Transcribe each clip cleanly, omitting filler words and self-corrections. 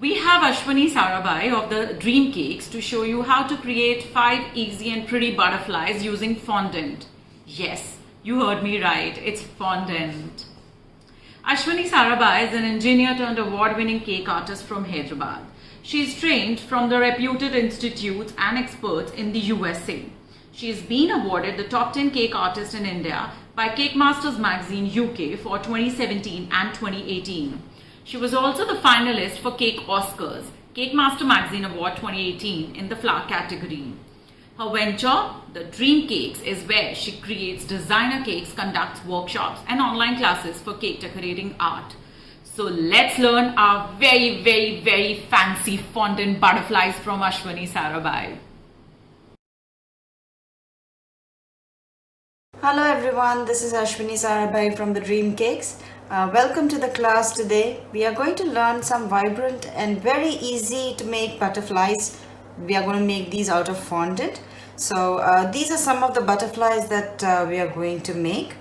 We have Ashwini Sarabhai of the Dream Cakes to show you how to create 5 easy and pretty butterflies using fondant. Yes, you heard me right, it's fondant. Ashwini Sarabhai is an engineer turned award-winning cake artist from Hyderabad. She is trained from the reputed institutes and experts in the USA. She has been awarded the top 10 cake artist in India by Cake Masters magazine UK for 2017 and 2018. She was also the finalist for Cake Oscars, Cake Master Magazine Award 2018 in the flower category. Her venture, the Dream Cakes, is where she creates designer cakes, conducts workshops and online classes for cake decorating art. So let's learn our very fancy fondant butterflies from Ashwini Sarabhai. Hello everyone, this is Ashwini Sarabhai from the Dream Cakes. Welcome to the class today. We are going to learn some vibrant and very easy to make butterflies. We are going to make these out of fondant. So these are some of the butterflies that we are going to make.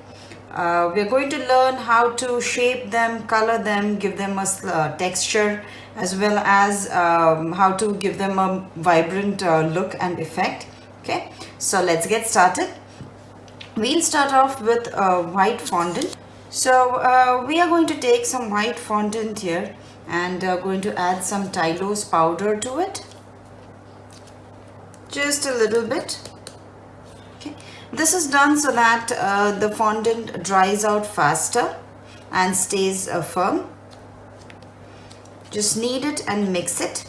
We are going to learn how to shape them, color them, give them a texture, as well as how to give them a vibrant look and effect. Okay, so let's get started. We'll start off with white fondant. So we are going to take some white fondant here and going to add some Tylose powder to it. Just a little bit. Okay. This is done so that the fondant dries out faster and stays firm. Just knead it and mix it.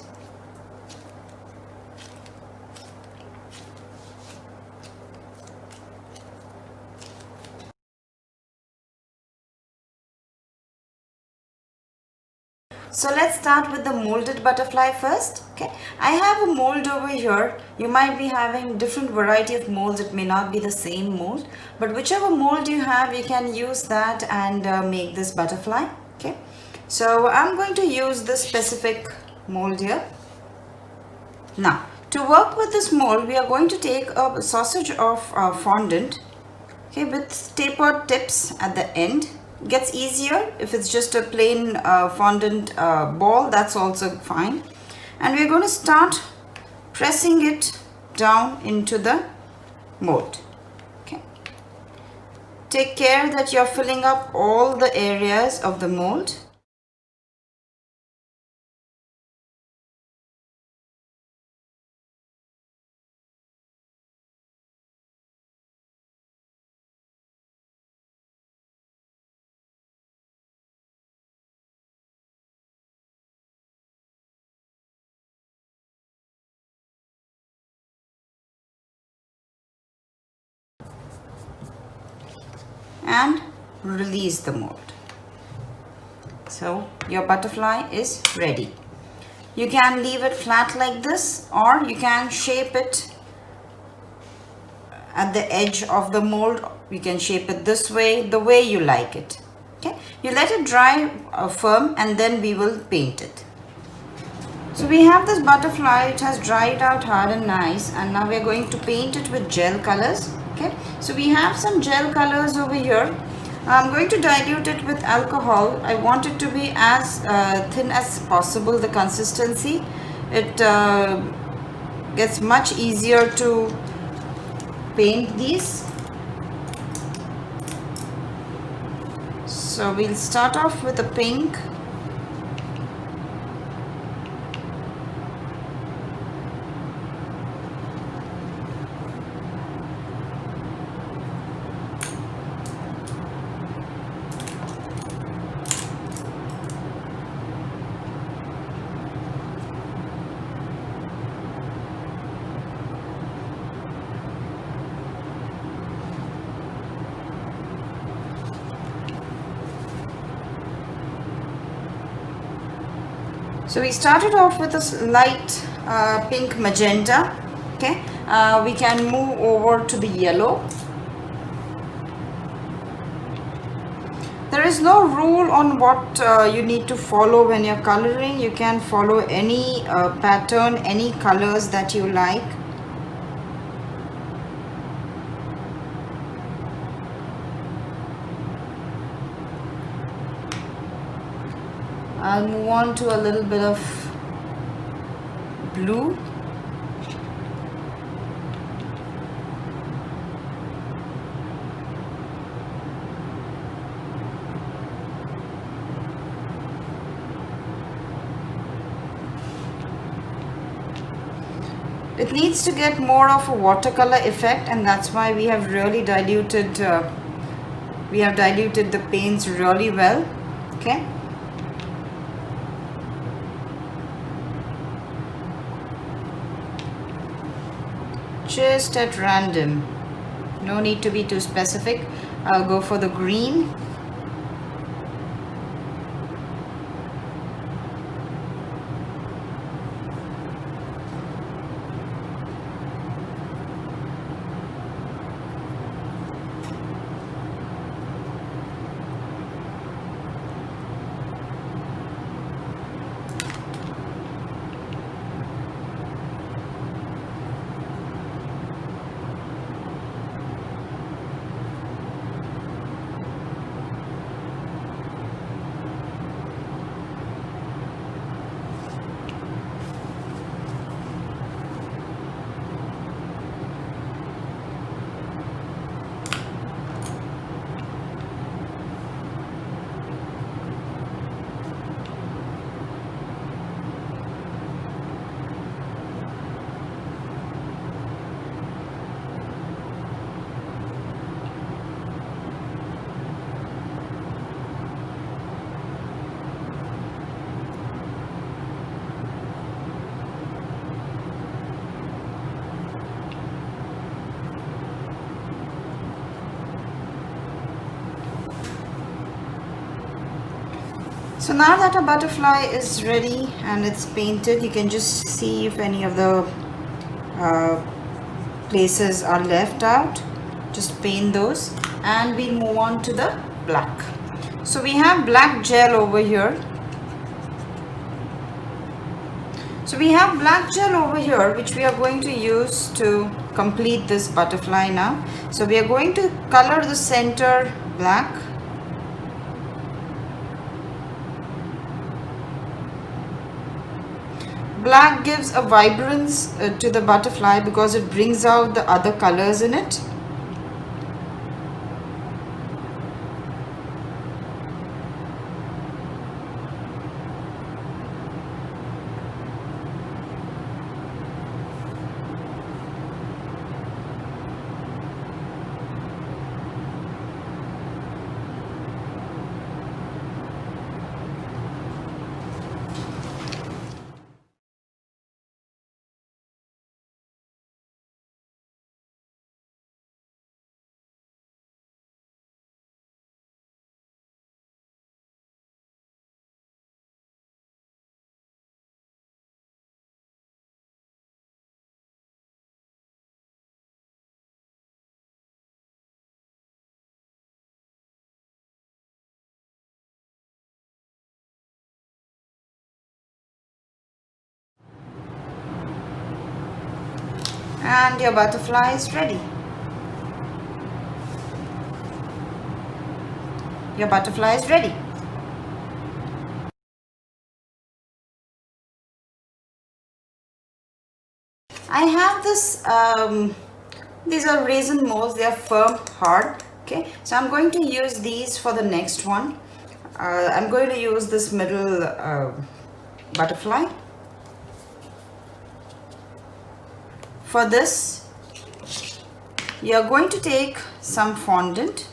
So let's start with the molded butterfly first. Okay, I have a mold over here. You might be having different variety of molds. It may not be the same mold, but whichever mold you have, you can use that and make this butterfly. Okay, so I'm going to use this specific mold here. Now, to work with this mold, we are going to take a sausage of fondant, okay, with tapered tips at the end. Gets easier if it's just a plain fondant ball, that's also fine. And we're going to start pressing it down into the mold. Okay. Take care that you're filling up all the areas of the mold. And release the mold. So your butterfly is ready. You can leave it flat like this, or you can shape it at the edge of the mold. You can shape it this way, the way you like it. Okay, you let it dry firm and then we will paint it. So we have this butterfly, it has dried out hard and nice, and now we are going to paint it with gel colors. Okay, so we have some gel colors over here. I'm going to dilute it with alcohol. I want it to be as thin as possible, the consistency. It gets much easier to paint these. So we'll start off with a pink. So we started off with a light pink magenta. Okay, we can move over to the yellow. There is no rule on what you need to follow when you're coloring. You can follow any pattern, any colors that you like. I'll move on to a little bit of blue. It needs to get more of a watercolor effect, and that's why we have really diluted the paints really well. Okay. Just at random, no need to be too specific. I'll go for the green. So now that a butterfly is ready and it's painted, you can just see if any of the places are left out. Just paint those, and we'll move on to the black. So we have black gel over here. Which we are going to use to complete this butterfly now. So we are going to color the center black. Black gives a vibrance to the butterfly because it brings out the other colors in it. And your butterfly is ready. Your butterfly is ready. I have this, these are resin molds, they are firm, hard. Okay, so I'm going to use these for the next one. I'm going to use this middle butterfly. For this, you are going to take some fondant,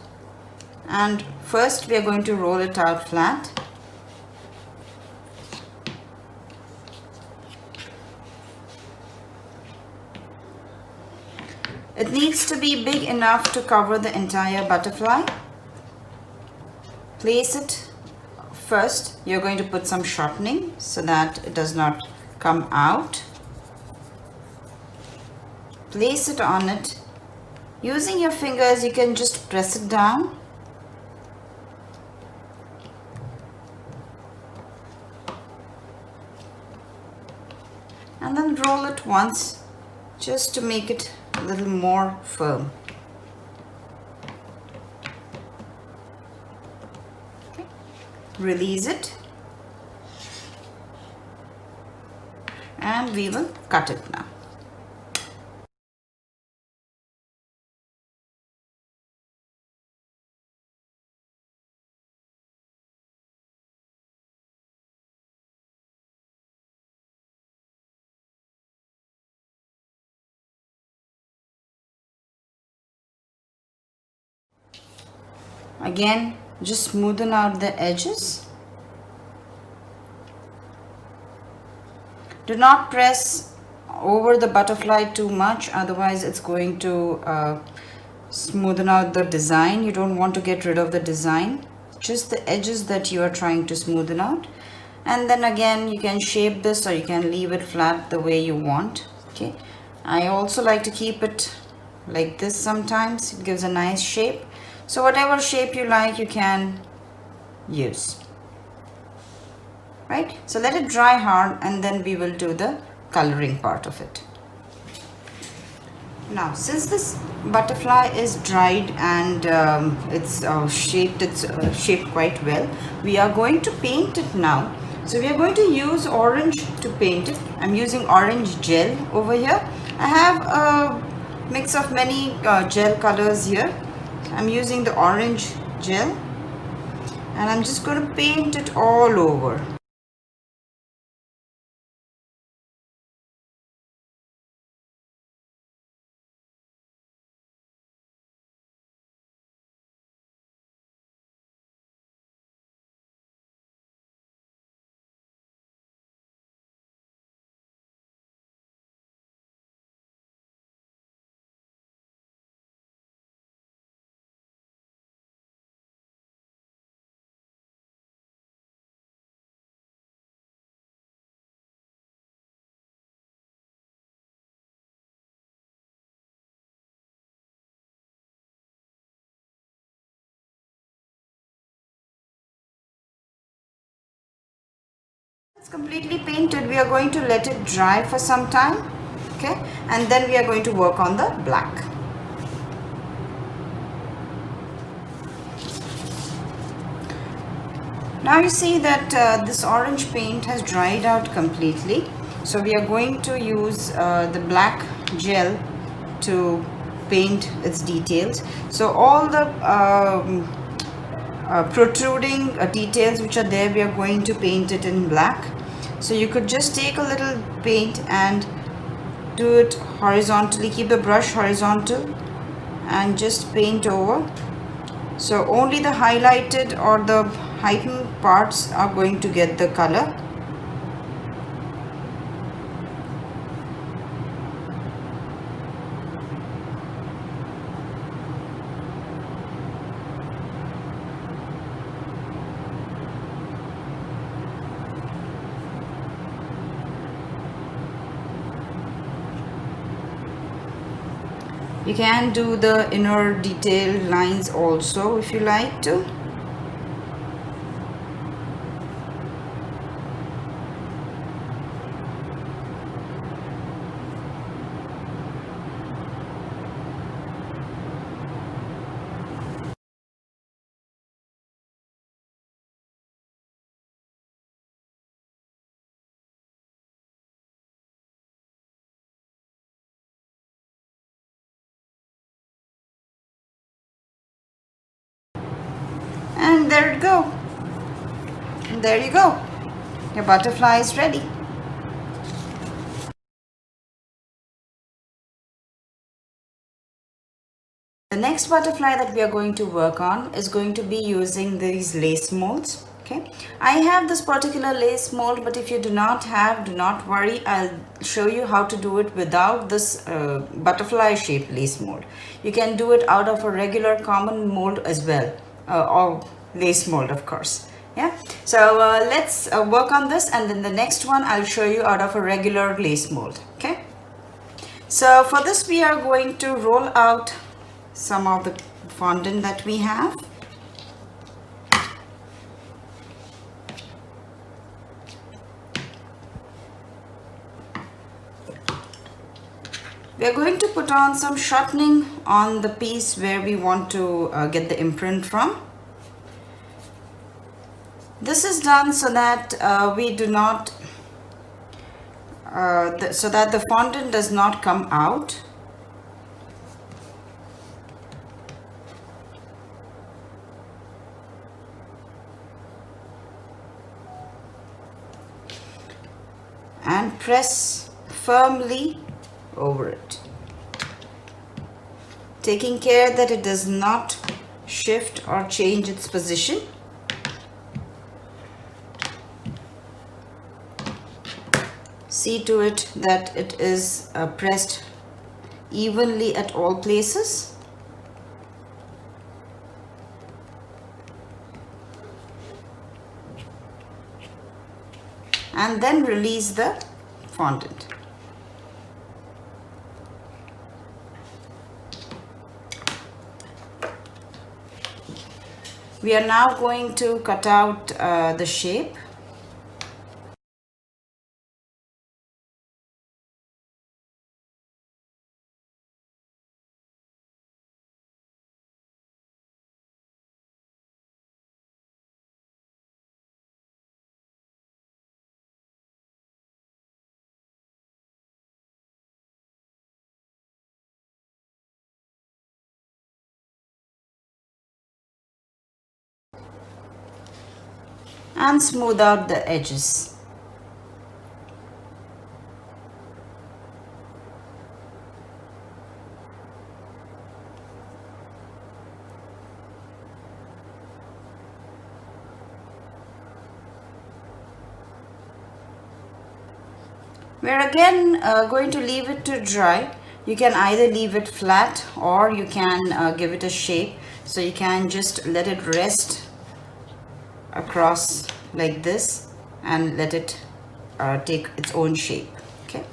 and first we are going to roll it out flat. It needs to be big enough to cover the entire butterfly. Place it first. You're going to put some shortening so that it does not come out. Place it on it. Using your fingers, you can just press it down. And then roll it once just to make it a little more firm. Release it, and we will cut it now. Again, just smoothen out the edges. Do not press over the butterfly too much, otherwise it's going to smoothen out the design. You don't want to get rid of the design, just the edges that you are trying to smoothen out. And then again, you can shape this or you can leave it flat the way you want. Okay, I also like to keep it like this sometimes. It gives a nice shape. So whatever shape you like, you can use. Right? So let it dry hard and then we will do the coloring part of it. Now, since this butterfly is dried and it's shaped quite well, we are going to paint it now. So we are going to use orange to paint it. I'm using orange gel over here. I have a mix of many gel colors here. I'm using the orange gel and I'm just going to paint it all over. It's completely painted. We are going to let it dry for some time, okay, and then we are going to work on the black. Now you see that this orange paint has dried out completely, so we are going to use the black gel to paint its details. So all the protruding details which are there, we are going to paint it in black. So you could just take a little paint and do it horizontally, keep the brush horizontal and just paint over. So only the highlighted or the heightened parts are going to get the color. You can do the inner detail lines also if you like to. And there it go. And there you go. Your butterfly is ready. The next butterfly that we are going to work on is going to be using these lace molds. Okay, I have this particular lace mold, but if you do not have, do not worry. I'll show you how to do it without this butterfly shaped lace mold. You can do it out of a regular common mold as well, or lace mold, of course. Yeah, so let's work on this, and then the next one I'll show you out of a regular lace mold. Okay, so for this we are going to roll out some of the fondant that we have. We are going to put on some shortening on the piece where we want to get the imprint from. This is done so that we do not so that the fondant does not come out. And press firmly over it, taking care that it does not shift or change its position. See to it that it is pressed evenly at all places. And then release the fondant. We are now going to cut out the shape. And smooth out the edges. We are again going to leave it to dry. You can either leave it flat or you can give it a shape. So you can just let it rest across like this and let it take its own shape. Okay.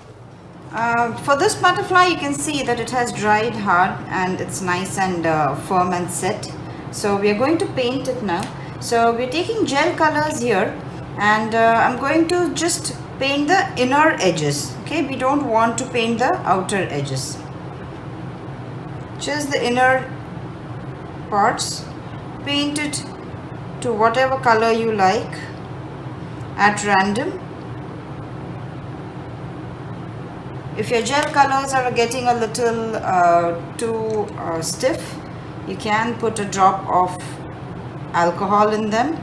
For this butterfly, you can see that it has dried hard and it's nice and firm and set. So we are going to paint it now. So we're taking gel colors here, and I'm going to just paint the inner edges. Okay, we don't want to paint the outer edges, just the inner parts. Paint it to whatever color you like at random. If your gel colors are getting a little too stiff, you can put a drop of alcohol in them.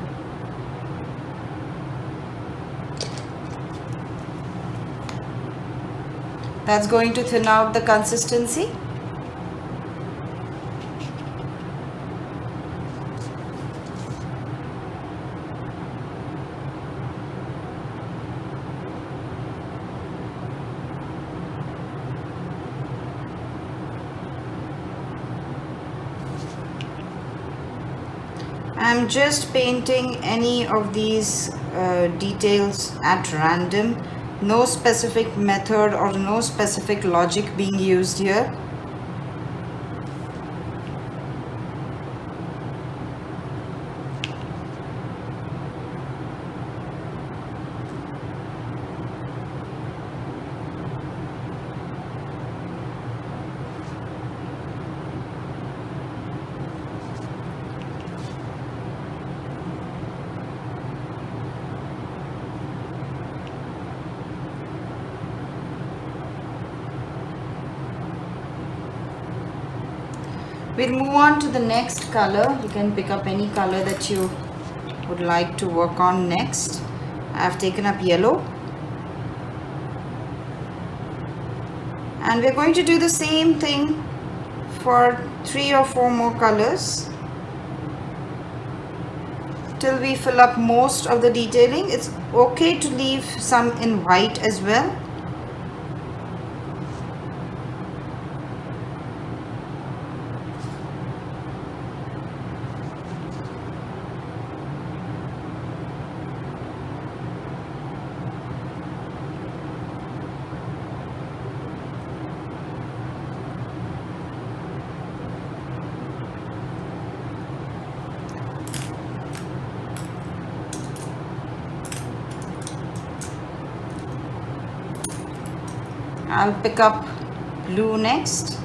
That's going to thin out the consistency. I'm just painting any of these details at random. No specific method or no specific logic being used here. We'll move on to the next color. You can pick up any color that you would like to work on next. I've taken up yellow. And we're going to do the same thing for 3 or 4 more colors till we fill up most of the detailing. It's okay to leave some in white as well. I'll pick up blue next.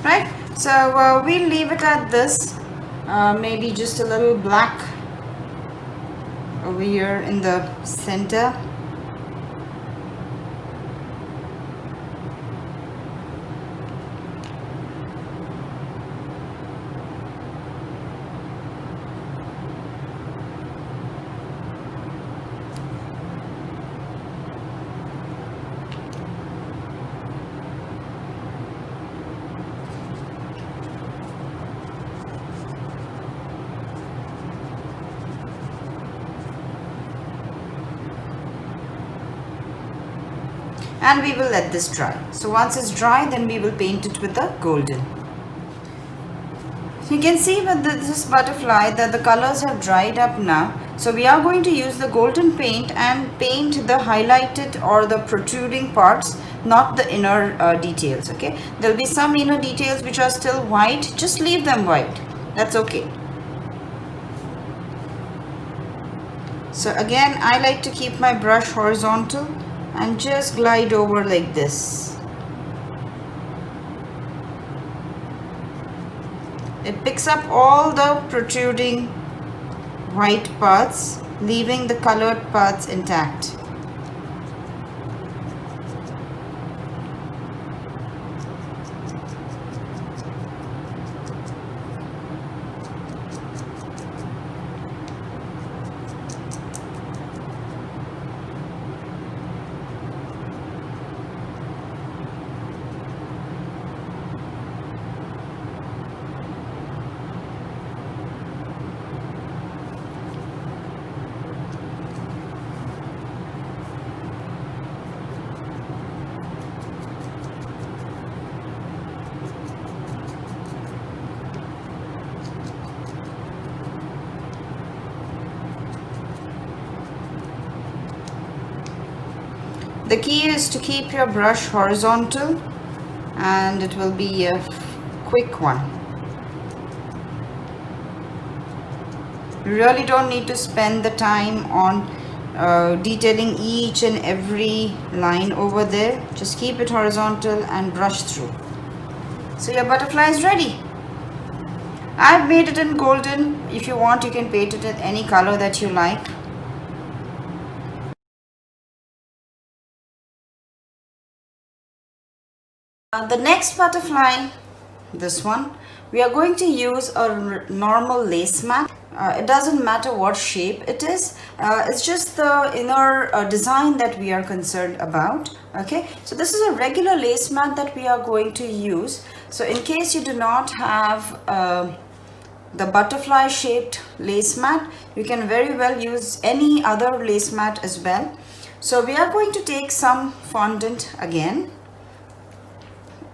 right? So we'll leave it at this. Maybe just a little black over here in the center. And we will let this dry. So once it's dry, then we will paint it with the golden. So you can see with this butterfly that the colors have dried up now. So we are going to use the golden paint and paint the highlighted or the protruding parts, not the inner details. Okay, there will be some inner details which are still white. Just leave them white. That's okay. So again, I like to keep my brush horizontal and just glide over like this. It picks up all the protruding white parts, leaving the colored parts intact. The key is to keep your brush horizontal and it will be a quick one. You really don't need to spend the time on detailing each and every line over there. Just keep it horizontal and brush through. So your butterfly is ready. I've made it in golden. If you want, you can paint it in any color that you like. The next butterfly, this one, we are going to use a normal lace mat. It doesn't matter what shape it is. It's just the inner design that we are concerned about. Okay, so this is a regular lace mat that we are going to use. So in case you do not have the butterfly shaped lace mat, you can very well use any other lace mat as well. So we are going to take some fondant again.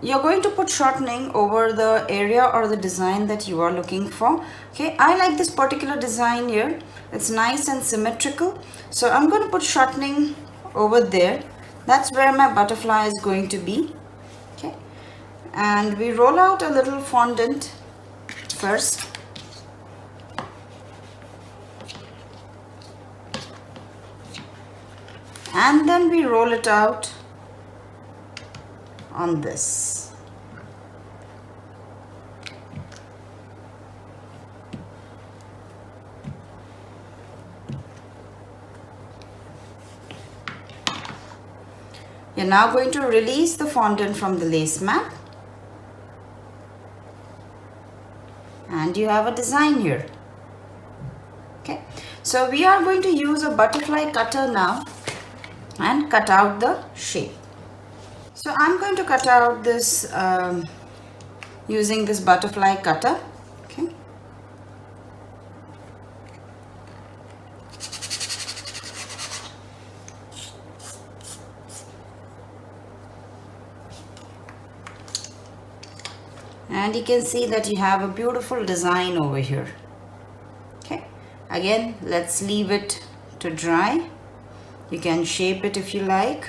You're going to put shortening over the area or the design that you are looking for. Okay, I like this particular design here. It's nice and symmetrical. So I'm going to put shortening over there. That's where my butterfly is going to be. Okay, and we roll out a little fondant first. And then we roll it out on this. You're now going to release the fondant from the lace mat and you have a design here. Okay, so we are going to use a butterfly cutter now and cut out the shape. So I'm going to cut out this using this butterfly cutter. Okay. And you can see that you have a beautiful design over here. Okay. Again, let's leave it to dry. You can shape it if you like.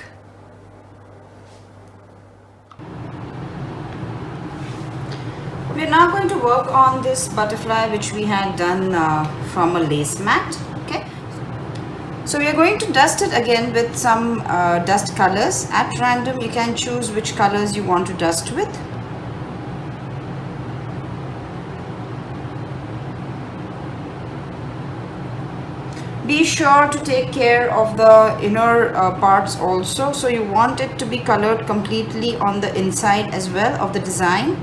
We're now going to work on this butterfly which we had done from a lace mat. Okay, so we are going to dust it again with some dust colors. At random, you can choose which colors you want to dust with. Be sure to take care of the inner parts also. So you want it to be colored completely on the inside as well of the design.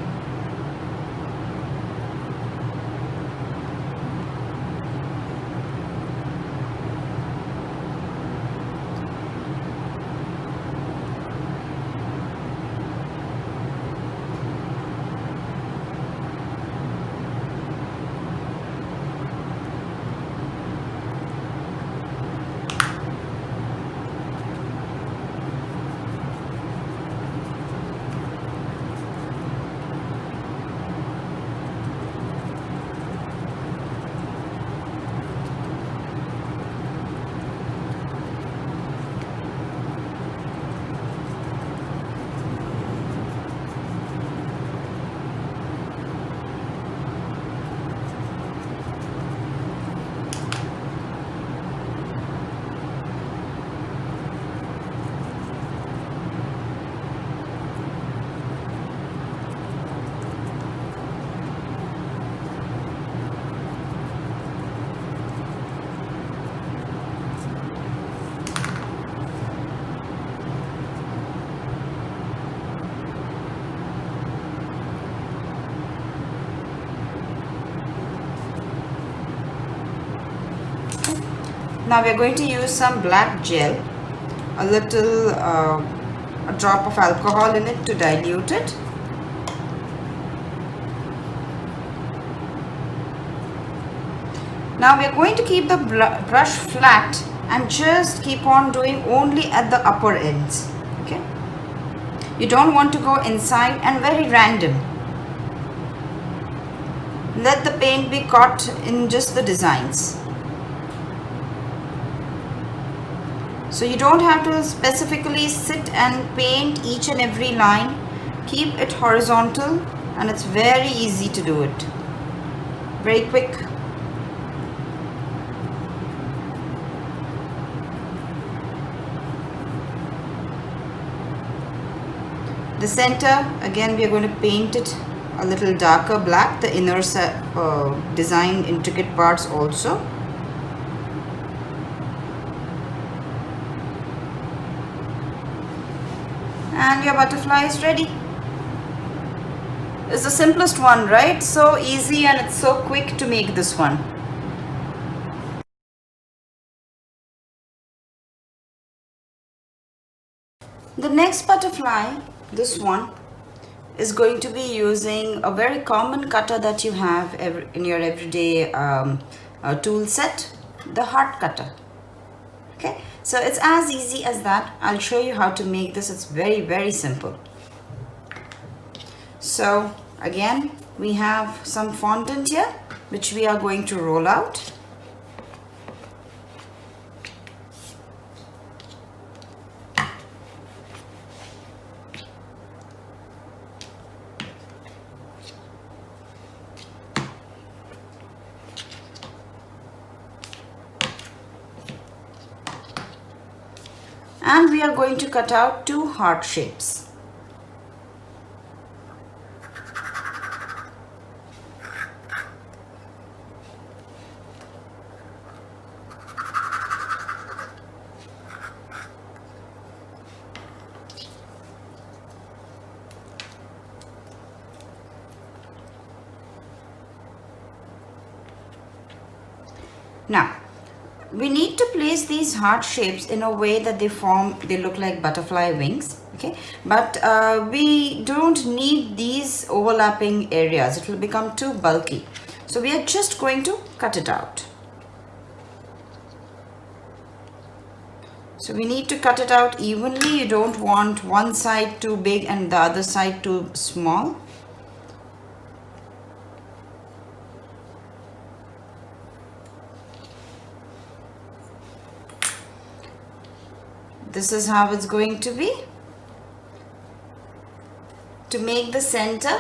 Now we are going to use some black gel, a little a drop of alcohol in it to dilute it. Now we are going to keep the brush flat and just keep on doing only at the upper ends. Okay, you don't want to go inside and very random. Let the paint be caught in just the designs. So you don't have to specifically sit and paint each and every line. Keep it horizontal and it's very easy to do it. Very quick. The center, again we are going to paint it a little darker black, the inner design intricate parts also. And your butterfly is ready. It's the simplest one, right? So easy and it's so quick to make this one. The next butterfly, this one, is going to be using a very common cutter that you have in your everyday tool set, the heart cutter. Okay, so it's as easy as that. I'll show you how to make this. It's very simple. So again, we have some fondant here which we are going to roll out. And we are going to cut out 2 heart shapes. Now, we need to place these heart shapes in a way that they look like butterfly wings. Okay, but we don't need these overlapping areas. It will become too bulky. So we are just going to cut it out. So we need to cut it out evenly. You don't want one side too big and the other side too small. This is how it's going to be. To make the center,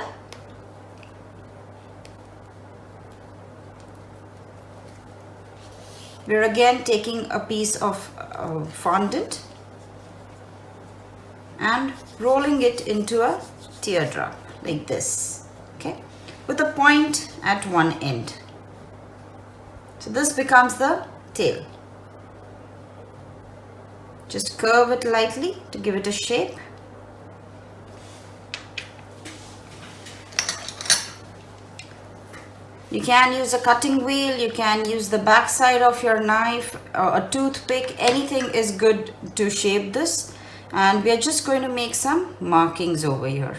we're again taking a piece of fondant and rolling it into a teardrop like this, okay, with a point at one end. So this becomes the tail. Just curve it lightly to give it a shape. You can use a cutting wheel, you can use the back side of your knife or a toothpick, anything is good to shape this. And we are just going to make some markings over here.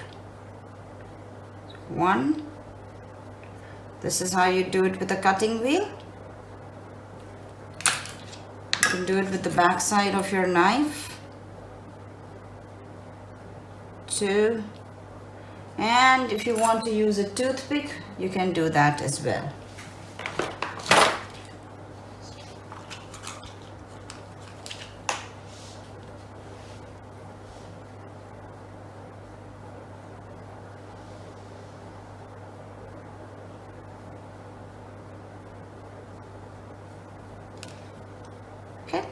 One. This is how you do it with a cutting wheel. You can do it with the back side of your knife. Two. And if you want to use a toothpick, you can do that as well. Okay.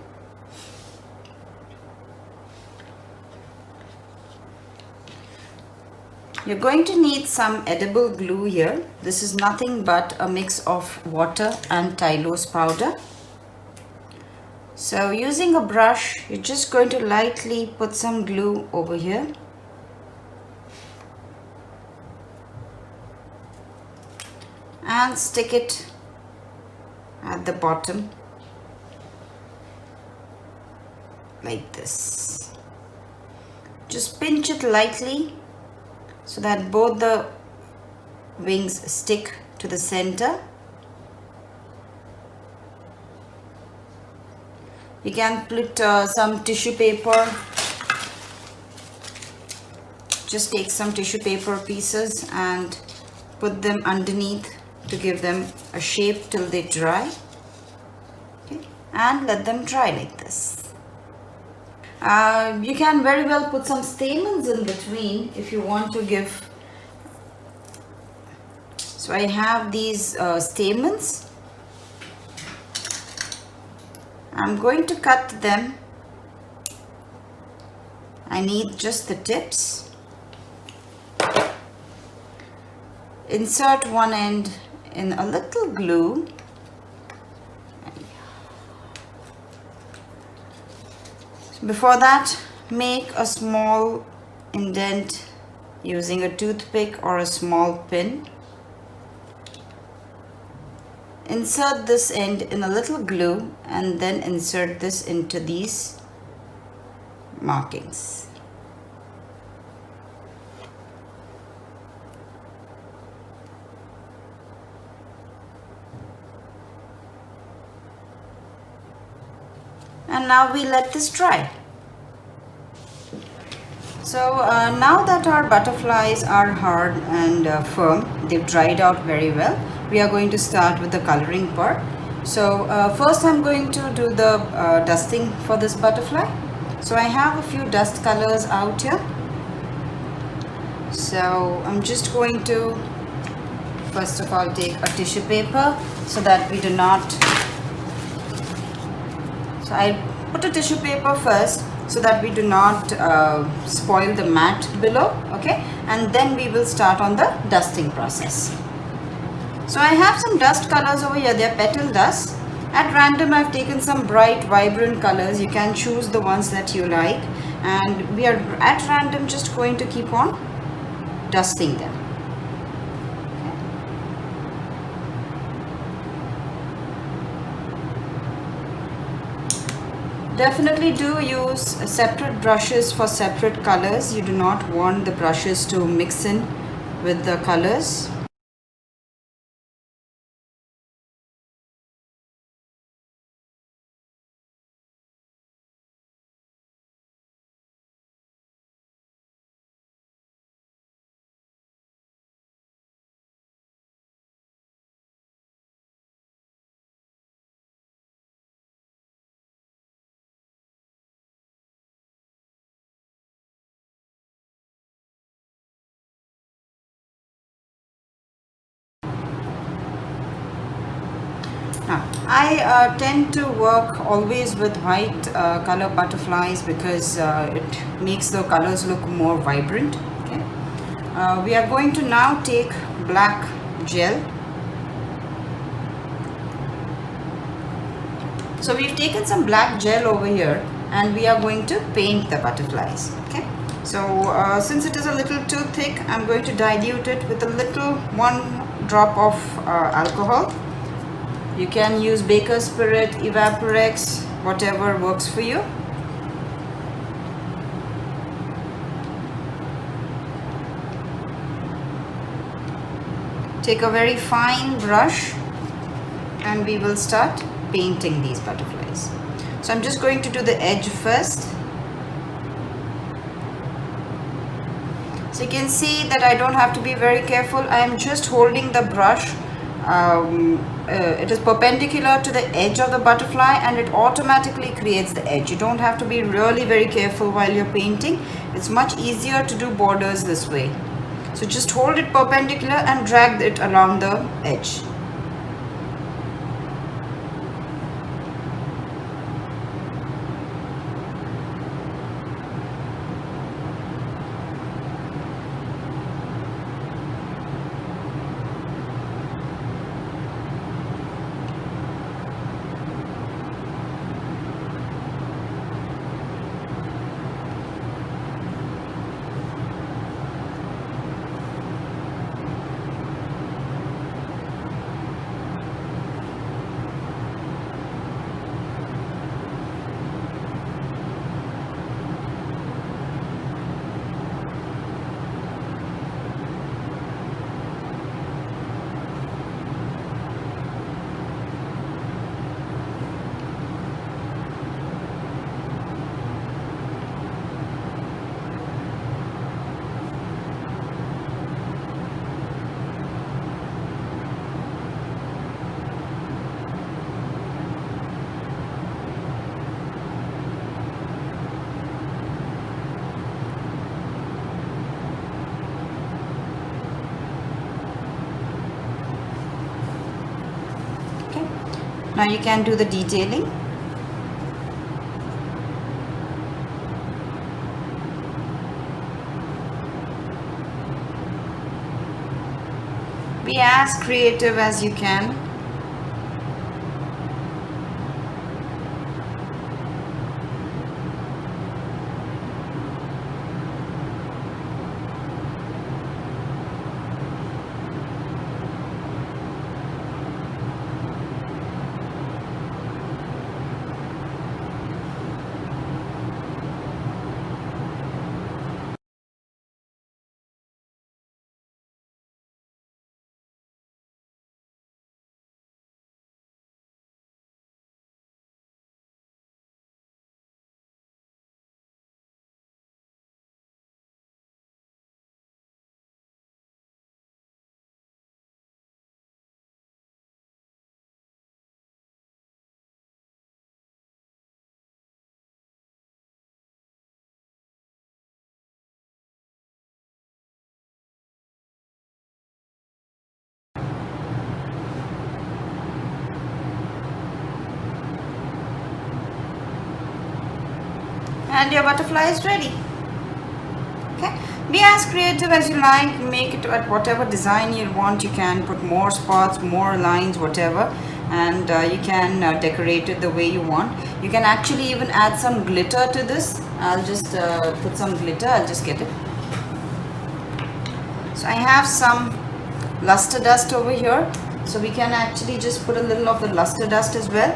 You're going to need some edible glue here. This is nothing but a mix of water and Tylose powder. So using a brush, you're just going to lightly put some glue over here. And stick it at the bottom like this. Just pinch it lightly so that both the wings stick to the center. You can put some tissue paper. Just take some tissue paper pieces and put them underneath to give them a shape till they dry. Okay. And let them dry like this. You can very well put some stamens in between if you want to give. So I have these stamens. I'm going to cut them. I need just the tips. Insert one end in a little glue. Before that, make a small indent using a toothpick or a small pin. Insert this end in a little glue and then insert this into these markings. And now we let this dry. So now that our butterflies are hard and firm, they've dried out very well, we are going to start with the coloring part. So first I'm going to do the dusting for this butterfly. So I have a few dust colors out here. So I'm just going to first of all take a tissue paper so that we do not. So I put a tissue paper first so that we do not spoil the mat below, okay? And then we will start on the dusting process. So I have some dust colors over here, they're petal dust. At random I've taken some bright, vibrant colors. You can choose the ones that you like. And we are at random just going to keep on dusting them. Definitely do use separate brushes for separate colors. You do not want the brushes to mix in with the colors. Now, I tend to work always with white color butterflies because it makes the colors look more vibrant. Okay. We are going to now take black gel. So we've taken some black gel over here and we are going to paint the butterflies. Okay, so since it is a little too thick, I'm going to dilute it with a little 1 drop of alcohol. You can use baker's spirit, evaporex, whatever works for you. Take a very fine brush and we will start painting these butterflies. So I'm just going to do the edge first. So you can see that I don't have to be very careful. I am just holding the brush. It is perpendicular to the edge of the butterfly and it automatically creates the edge. You don't have to be really very careful while you're painting. It's much easier to do borders this way. So just hold it perpendicular and drag it along the edge. Now you can do the detailing. Be as creative as you can. And your butterfly is ready. Okay, be as creative as you like. Make it at whatever design you want. You can put more spots, more lines, whatever, and you can decorate it the way you want. You can actually even add some glitter to this. I'll just put some glitter. I'll just get it. So I have some luster dust over here, so we can actually just put a little of the luster dust as well.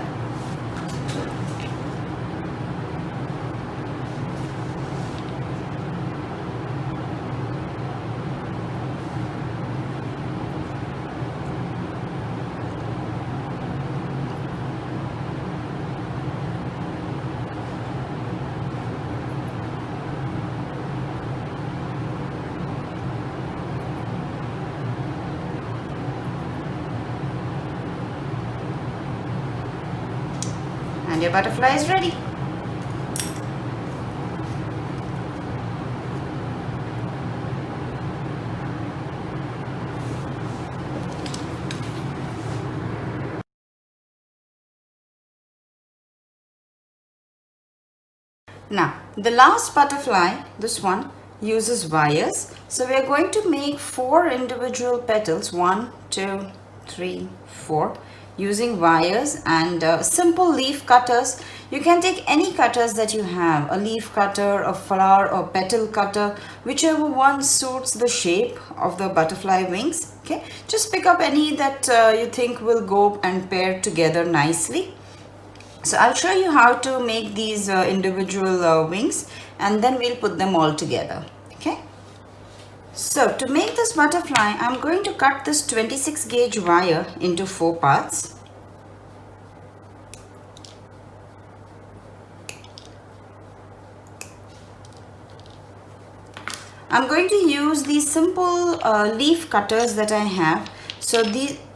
And your butterfly is ready. Now, the last butterfly, this one, uses wires. So we are going to make 4 individual petals, 1, 2, 3, 4, using wires and simple leaf cutters. You can take any cutters that you have, a leaf cutter, a flower or petal cutter, whichever one suits the shape of the butterfly wings. Okay, just pick up any that you think will go and pair together nicely. So I'll show you how to make these individual wings, and then we'll put them all together. Okay. So to make this butterfly, I'm going to cut this 26 gauge wire into 4 parts. I'm going to use these simple leaf cutters that I have. So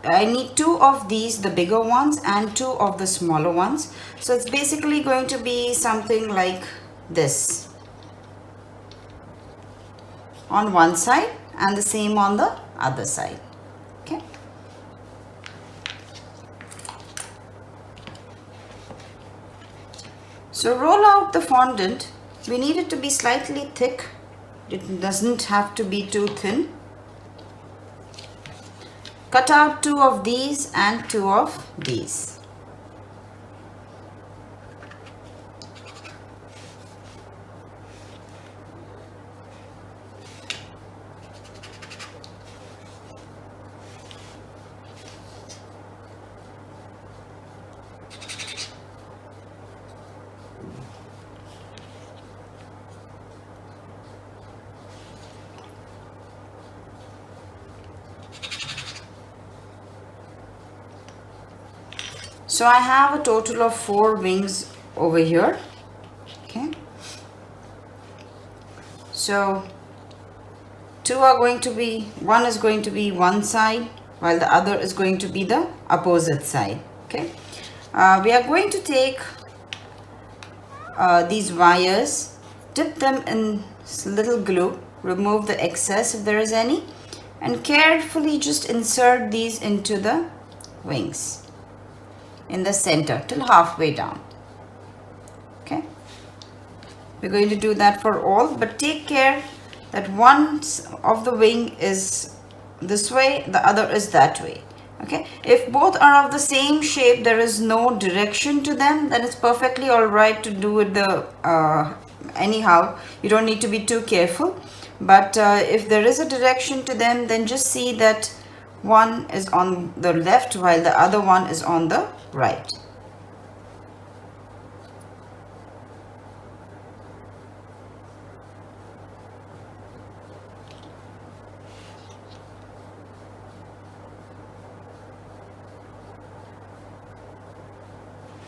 I need 2 of these, the bigger ones, and 2 of the smaller ones. So it's basically going to be something like this on one side and the same on the other side. Okay. So roll out the fondant. We need it to be slightly thick. It doesn't have to be too thin. Cut out 2 of these and 2 of these. So I have a total of 4 wings over here. Okay. So 2 are going to be, one is going to be one side while the other is going to be the opposite side. Okay. We are going to take these wires, dip them in little glue, remove the excess if there is any, and carefully just insert these into the wings in the center till halfway down. Okay, we're going to do that for all, but take care that one of the wing is this way, the other is that way. Okay, if both are of the same shape, there is no direction to them, then it's perfectly all right to do it anyhow. You don't need to be too careful. But if there is a direction to them, then just see that one is on the left while the other one is on the right.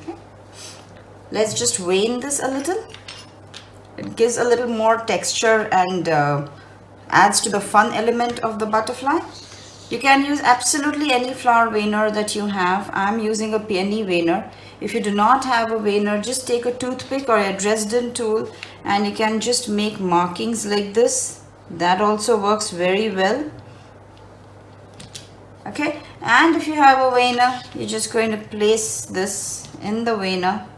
Okay. Let's just vein this a little. It gives a little more texture and adds to the fun element of the butterfly. You can use absolutely any flower veiner that you have. I'm using a penny veiner. If you do not have a veiner, just take a toothpick or a Dresden tool and you can just make markings like this. That also works very well. Okay, and if you have a veiner, you're just going to place this in the veiner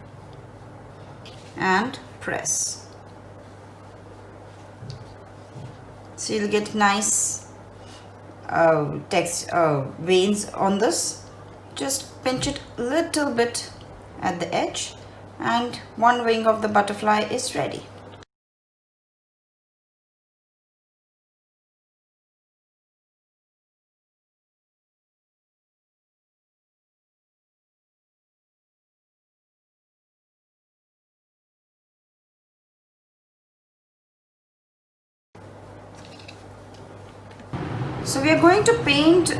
and press. So you'll get nice veins on this. Just pinch it a little bit at the edge and one wing of the butterfly is ready. So we are going to paint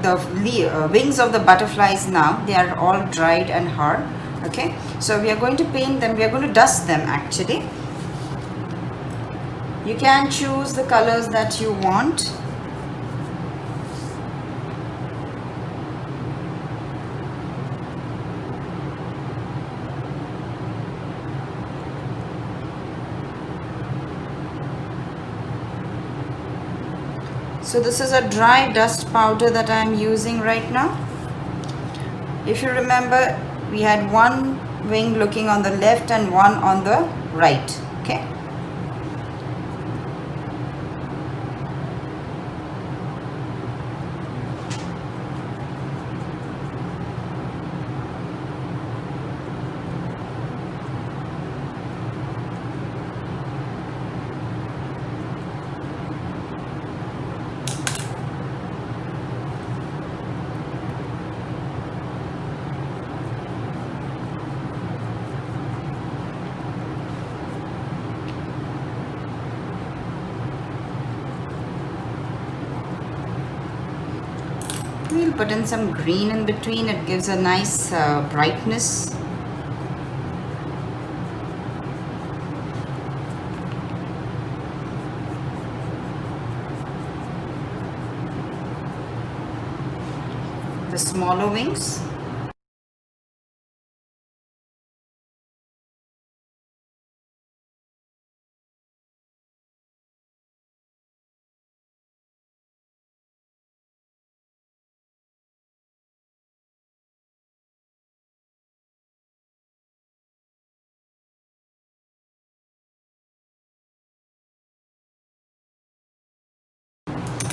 the wings of the butterflies now. They are all dried and hard. Okay, so we are going to paint them. We are going to dust them actually. You can choose the colors that you want. So this is a dry dust powder that I am using right now. If you remember, we had one wing looking on the left and one on the right. Okay. put in some green in between. It gives a nice brightness. The smaller wings.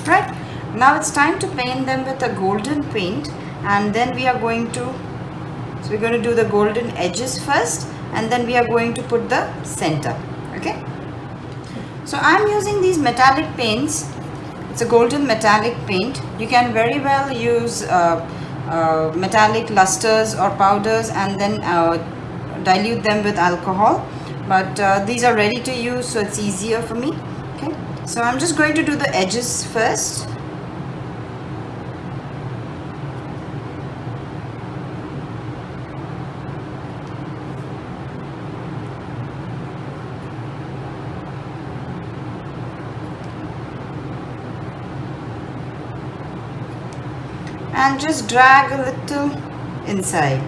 Right, now it's time to paint them with a golden paint, and then we are going to, so we're going to do the golden edges first, and then we are going to put the center. Okay, so I'm using these metallic paints. It's a golden metallic paint. You can very well use metallic lusters or powders and then dilute them with alcohol, but these are ready to use, so it's easier for me. Okay, so I'm just going to do the edges first. And just drag a little inside.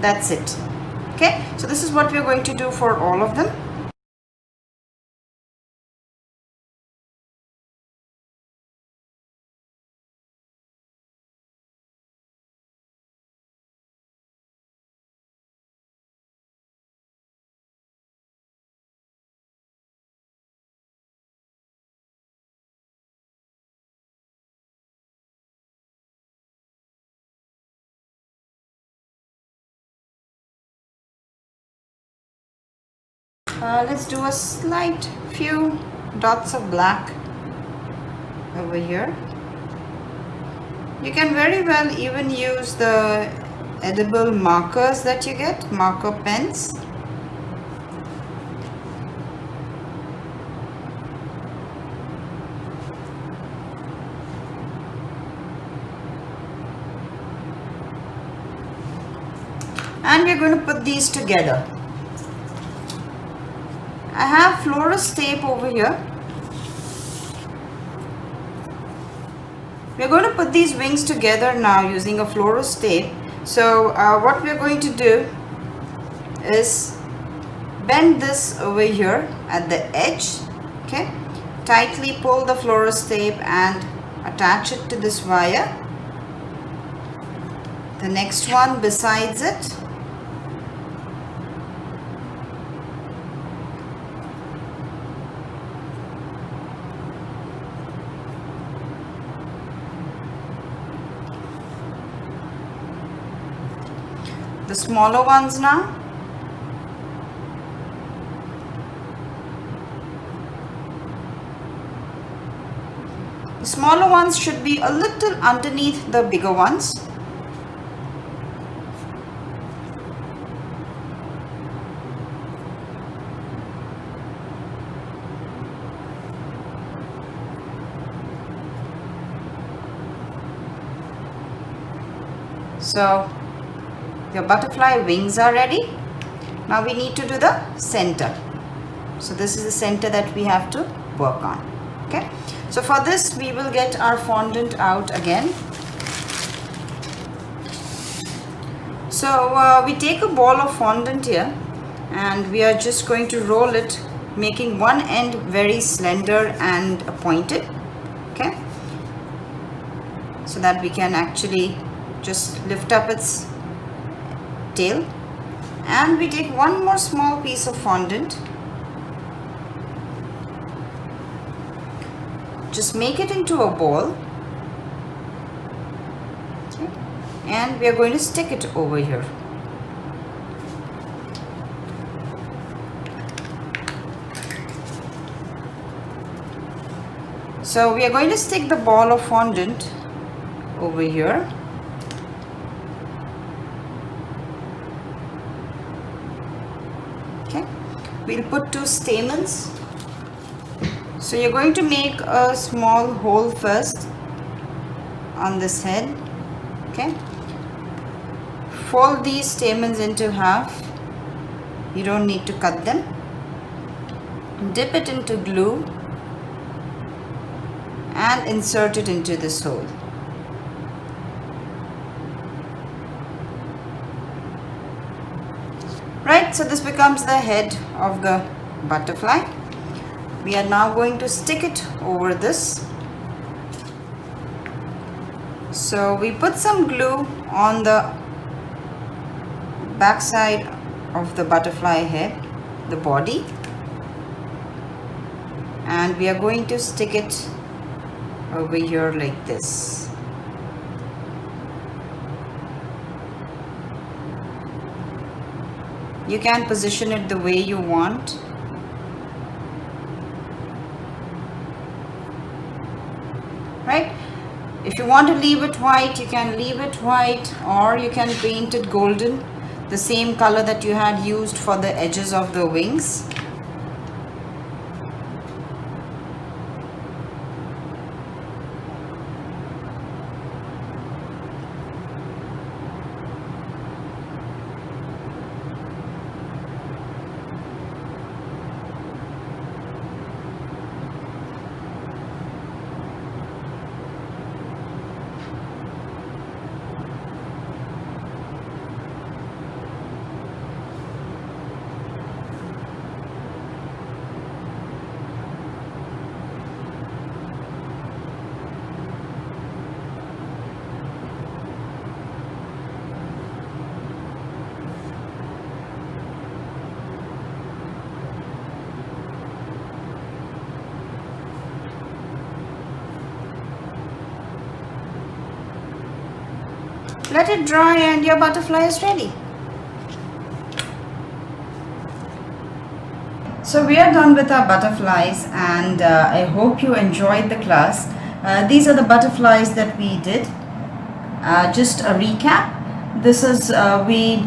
That's it. Okay, so this is what we're going to do for all of them. Let's do a slight few dots of black over here. You can very well even use the edible markers that you get, marker pens. And we're going to put these together. I have florist tape over here. We're going to put these wings together now using a florist tape. So what we're going to do is bend this over here at the edge. Okay, tightly pull the florist tape and attach it to this wire. The next one besides it. The smaller ones now. The smaller ones should be a little underneath the bigger ones. So your butterfly wings are ready. Now we need to do the center. So this is the center that we have to work on. Okay, so for this we will get our fondant out again. So we take a ball of fondant here and we are just going to roll it, making one end very slender and pointed. Okay, so that we can actually just lift up its tail. And we take one more small piece of fondant, just make it into a ball, okay, and we are going to stick it over here. So we are going to stick the ball of fondant over here. we'll put 2 stamens. So you're going to make a small hole first on this head. Okay, fold these stamens into half. You don't need to cut them. Dip it into glue and insert it into this hole. Right, so this becomes the head of the butterfly. We are now going to stick it over this. So we put some glue on the back side of the butterfly head, the body, and we are going to stick it over here like this. You can position it the way you want. Right? If you want to leave it white, you can leave it white, or you can paint it golden, the same color that you had used for the edges of the wings. Let it dry and your butterfly is ready. So we are done with our butterflies, and I hope you enjoyed the class. These are the butterflies that we did. Just a recap. This is we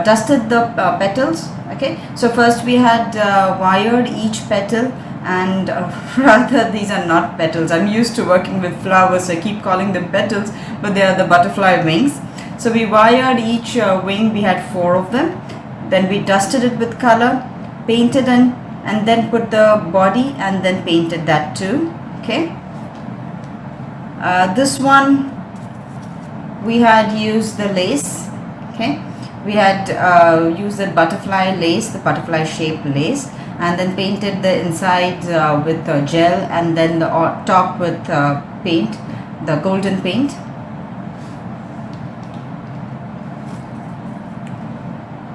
dusted the petals. Okay, so first we had wired each petal, and rather these are not petals. I'm used to working with flowers, so I keep calling them petals, but they are the butterfly wings. So we wired each wing. We had 4 of them. Then we dusted it with color, painted in, and then put the body and then painted that too. Okay, this one we had used the lace. Okay, we had used the butterfly lace, the butterfly shaped lace, and then painted the inside with gel, and then the top with paint, the golden paint.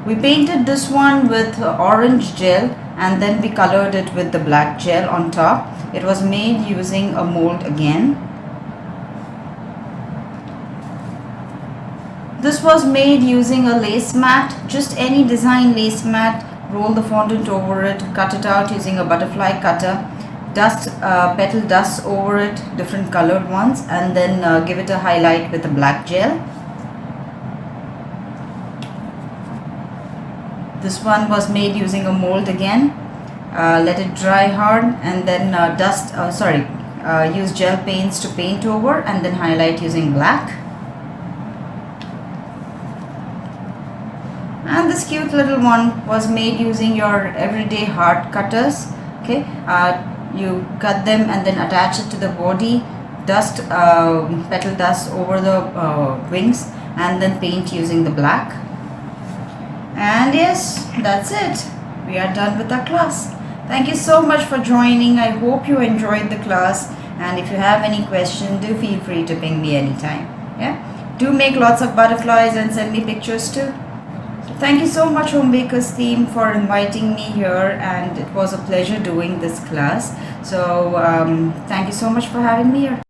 We painted this one with orange gel, and then we colored it with the black gel on top. It was made using a mold again. This was made using a lace mat, just any design lace mat. Roll the fondant over it, cut it out using a butterfly cutter, dust petal dust over it, different colored ones, and then give it a highlight with a black gel. This one was made using a mold again. Let it dry hard, and then use gel paints to paint over, and then highlight using black. And this cute little one was made using your everyday heart cutters. Okay, you cut them and then attach it to the body, dust petal dust over the wings, and then paint using the black. And yes, that's it. We are done with our class. Thank you so much for joining. I hope you enjoyed the class, and if you have any question, do feel free to ping me anytime. Yeah, do make lots of butterflies and send me pictures too. Thank you so much, Home Bakers team, for inviting me here, and it was a pleasure doing this class. So thank you so much for having me here.